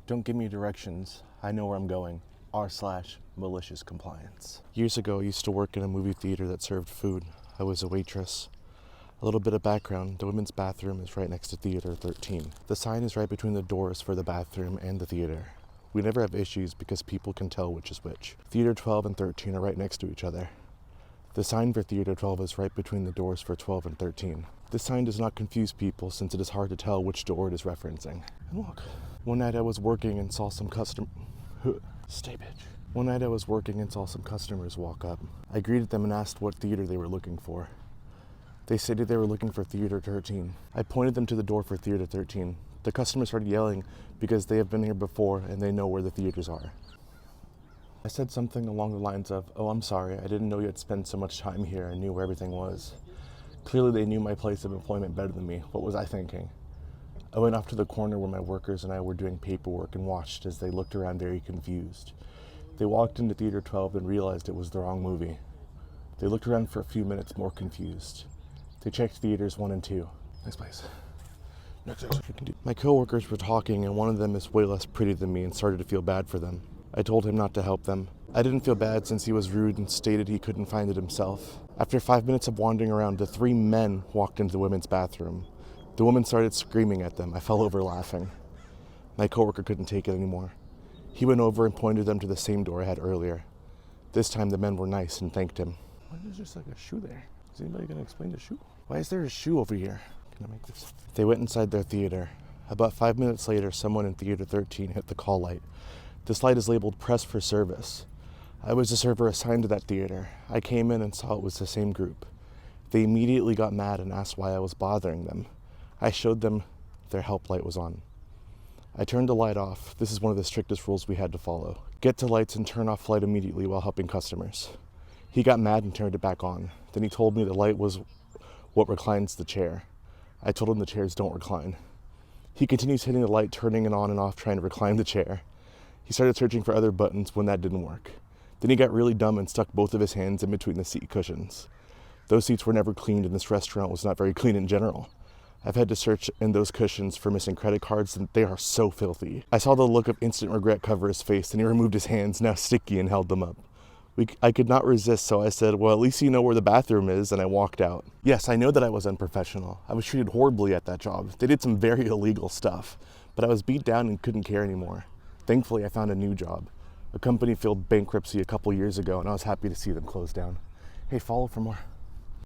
Don't give me directions. I know where I'm going. r/MaliciousCompliance. Years ago, I used to work in a movie theater that served food. I was a waitress. A little bit of background, the women's bathroom is right next to Theater 13. The sign is right between the doors for the bathroom and the theater. We never have issues because people can tell which is which. Theater 12 and 13 are right next to each other. The sign for Theater 12 is right between the doors for 12 and 13. This sign does not confuse people since it is hard to tell which door it is referencing. And look, one night I was working and saw some One night I was working and saw some customers walk up. I greeted them and asked what theater they were looking for. They stated they were looking for Theater 13. I pointed them to the door for Theater 13. The customers started yelling because they have been here before and they know where the theaters are. I said something along the lines of, "Oh, I'm sorry, I didn't know you had spent so much time here and knew where everything was." Clearly they knew my place of employment better than me. What was I thinking? I went off to the corner where my workers and I were doing paperwork and watched as they looked around very confused. They walked into Theater 12 and realized it was the wrong movie. They looked around for a few minutes more confused. They checked Theaters 1 and 2. Next place. Next. My coworkers were talking and one of them is way less pretty than me and started to feel bad for them. I told him not to help them. I didn't feel bad since he was rude and stated he couldn't find it himself. After 5 minutes of wandering around, the 3 men walked into the women's bathroom. The woman started screaming at them. I fell over laughing. My coworker couldn't take it anymore. He went over and pointed them to the same door I had earlier. This time the men were nice and thanked him. Why is there just like a shoe there? Is anybody gonna explain the shoe? Why is there a shoe over here? Can I make this? They went inside their theater. About 5 minutes later, someone in Theater 13 hit the call light. This light is labeled Press for Service. I was the server assigned to that theater. I came in and saw it was the same group. They immediately got mad and asked why I was bothering them. I showed them their help light was on. I turned the light off. This is one of the strictest rules we had to follow. Get to lights and turn off light immediately while helping customers. He got mad and turned it back on. Then he told me the light was what reclines the chair. I told him the chairs don't recline. He continues hitting the light, turning it on and off, trying to recline the chair. He started searching for other buttons when that didn't work. Then he got really dumb and stuck both of his hands in between the seat cushions. Those seats were never cleaned and this restaurant was not very clean in general. I've had to search in those cushions for missing credit cards and they are so filthy. I saw the look of instant regret cover his face and he removed his hands, now sticky, and held them up. I could not resist, so I said, "Well, at least you know where the bathroom is," and I walked out. Yes, I know that I was unprofessional. I was treated horribly at that job. They did some very illegal stuff, but I was beat down and couldn't care anymore. Thankfully, I found a new job. A company filed bankruptcy a couple years ago, and I was happy to see them close down. Hey, follow for more.